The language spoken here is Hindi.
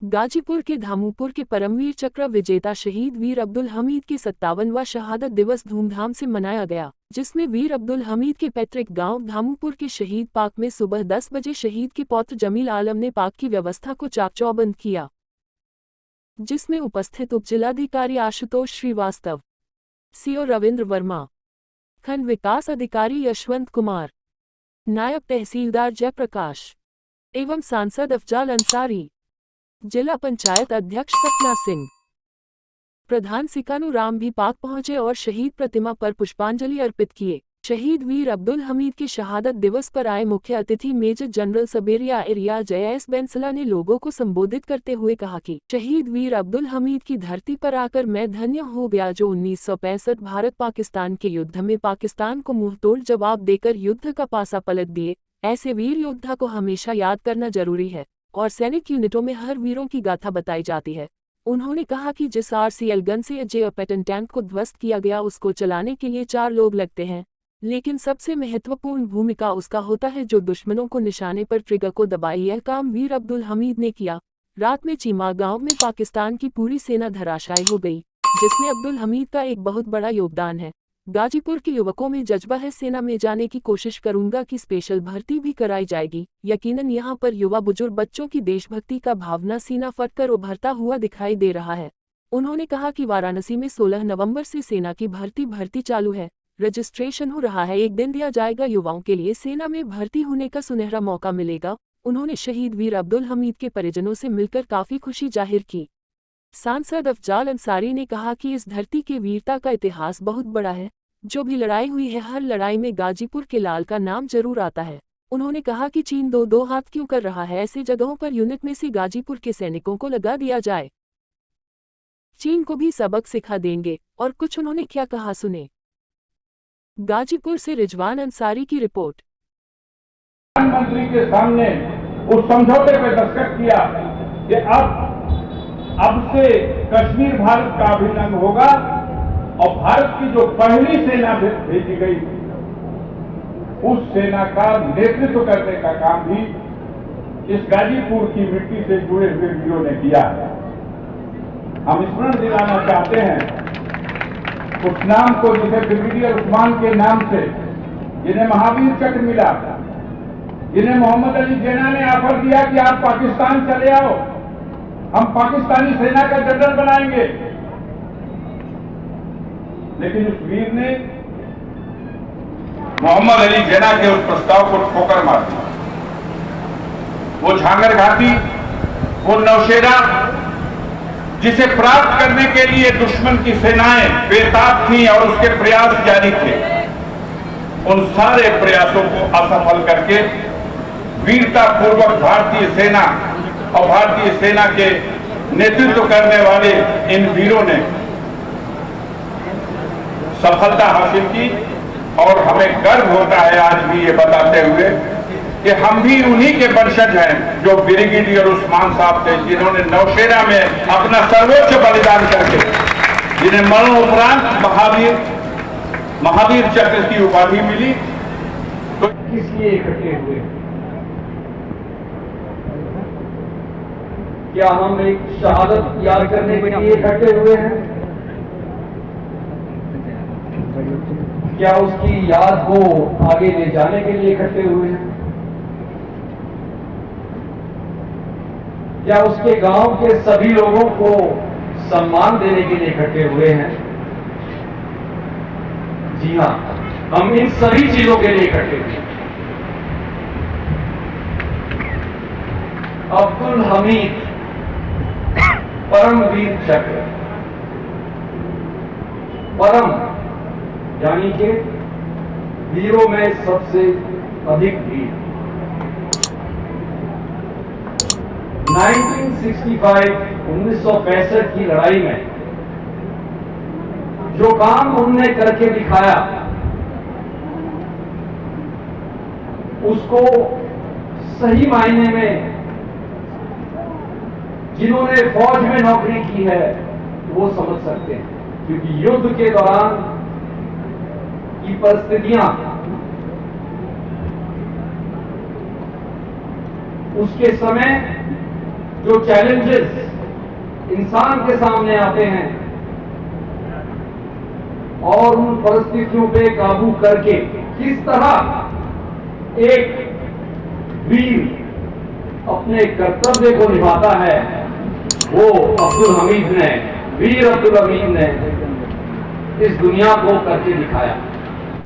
गाजीपुर के धामूपुर के परमवीर चक्र विजेता शहीद वीर अब्दुल हमीद की 57वां शहादत दिवस धूमधाम से मनाया गया, जिसमें वीर अब्दुल हमीद के पैतृक गांव धामूपुर के शहीद पार्क में सुबह 10 बजे शहीद के पौत्र जमील आलम ने पार्क की व्यवस्था को चाक-चौबंद किया, जिसमें उपस्थित उपजिलाधिकारी आशुतोष श्रीवास्तव, सीओ रविंद्र वर्मा, खंड विकास अधिकारी यशवंत कुमार, नायब तहसीलदार जयप्रकाश एवं सांसद अफजाल अंसारी, जिला पंचायत अध्यक्ष सपना सिंह, प्रधान सिकानू राम भी पाक पहुंचे और शहीद प्रतिमा पर पुष्पांजलि अर्पित किए। शहीद वीर अब्दुल हमीद के शहादत दिवस पर आए मुख्य अतिथि मेजर जनरल सबेरिया एरिया जयस बेंसला ने लोगों को संबोधित करते हुए कहा कि शहीद वीर अब्दुल हमीद की धरती पर आकर मैं धन्य हो गया, जो 1965 भारत पाकिस्तान के युद्ध में पाकिस्तान को मुंहतोड़ जवाब देकर युद्ध का पासा पलट दिए। ऐसे वीर योद्धा को हमेशा याद करना जरूरी है और सैनिक यूनिटों में हर वीरों की गाथा बताई जाती है। उन्होंने कहा कि जिस RCL गन से जे पैटर्न टैंक को ध्वस्त किया गया, उसको चलाने के लिए 4 लोग लगते हैं, लेकिन सबसे महत्वपूर्ण भूमिका उसका होता है जो दुश्मनों को निशाने पर ट्रिगर को दबाए। यह काम वीर अब्दुल हमीद ने किया। रात में चीमा गांव में पाकिस्तान की पूरी सेना धराशायी हो गई, जिसमें अब्दुल हमीद का एक बहुत बड़ा योगदान है। गाजीपुर के युवकों में जज्बा है, सेना में जाने की कोशिश करूंगा कि स्पेशल भर्ती भी कराई जाएगी। यकीनन यहाँ पर युवा बुजुर्ग बच्चों की देशभक्ति का भावना सीना फटकर उभरता हुआ दिखाई दे रहा है। उन्होंने कहा कि वाराणसी में 16 नवंबर से सेना की भर्ती चालू है, रजिस्ट्रेशन हो रहा है। एक दिन दिया जाएगा, युवाओं के लिए सेना में भर्ती होने का सुनहरा मौका मिलेगा। उन्होंने शहीद वीर अब्दुल हमीद के परिजनों से मिलकर काफी खुशी जाहिर की। सांसद अफजाल अंसारी ने कहा कि इस धरती के वीरता का इतिहास बहुत बड़ा है। जो भी लड़ाई हुई है, हर लड़ाई में गाजीपुर के लाल का नाम जरूर आता है। उन्होंने कहा कि चीन दो हाथ क्यों कर रहा है, ऐसे जगहों पर यूनिट में से गाजीपुर के सैनिकों को लगा दिया जाए। चीन को भी सबक सिखा देंगे। और कुछ उन्होंने क्या कहा, सुने। गाजीपुर से रिजवान अंसारी की रिपोर्ट। प्रधानमंत्री के सामने उस समझौते पर दस्तखत किया कि अब से कश्मीर भारत का अभिन्न अंग होगा और भारत की जो पहली सेना भेजी गई, उस सेना का नेतृत्व करने का काम भी इस गाजीपुर की मिट्टी से जुड़े हुए वीरों ने किया है। हम स्मरण दिलाना चाहते हैं उस नाम को जिसे ब्रिगेडियर उस्मान के नाम से, जिन्हें महावीर चक्र मिला, जिन्हें मोहम्मद अली जिन्ना ने ऑफर दिया कि आप पाकिस्तान चले आओ, हम पाकिस्तानी सेना का जनरल बनाएंगे, लेकिन उस वीर ने मोहम्मद अली जिन्ना के उस प्रस्ताव को ठोकर मार दी। वो झांगर घाटी, वो नौशेरा, जिसे प्राप्त करने के लिए दुश्मन की सेनाएं बेताब थीं और उसके प्रयास जारी थे, उन सारे प्रयासों को असफल करके वीरतापूर्वक भारतीय सेना और भारतीय सेना के नेतृत्व करने वाले इन वीरों ने सफलता हासिल की। और हमें गर्व होता है आज भी ये बताते हुए कि हम भी उन्हीं के वंशज हैं जो ब्रिगेडियर उस्मान साहब थे, जिन्होंने नौशेरा में अपना सर्वोच्च बलिदान करके, जिन्हें मरणोपरांत महावीर चक्र की उपाधि मिली। तो किस लिए इकट्ठे हुए? क्या हम एक शहादत याद करने के लिए इकट्ठे हुए हैं? क्या उसकी याद को आगे ले जाने के लिए इकट्ठे हुए हैं? क्या उसके गांव के सभी लोगों को सम्मान देने के लिए इकट्ठे हुए हैं? जी हां, हम इन सभी चीजों के लिए इकट्ठे हुए हैं। अब्दुल हमीद परमवीर चक्र, परम यानी कि वीरों में सबसे अधिक वीर। 1965 की लड़ाई में जो काम उन्होंने करके दिखाया, उसको सही मायने में जिन्होंने फौज में नौकरी की है वो समझ सकते हैं, क्योंकि युद्ध के दौरान की परिस्थितियां, उसके समय जो चैलेंजेस इंसान के सामने आते हैं और उन परिस्थितियों पे काबू करके किस तरह एक वीर अपने कर्तव्य को निभाता है, वो वीर अब्दुल हमीद ने इस दुनिया को करके दिखाया।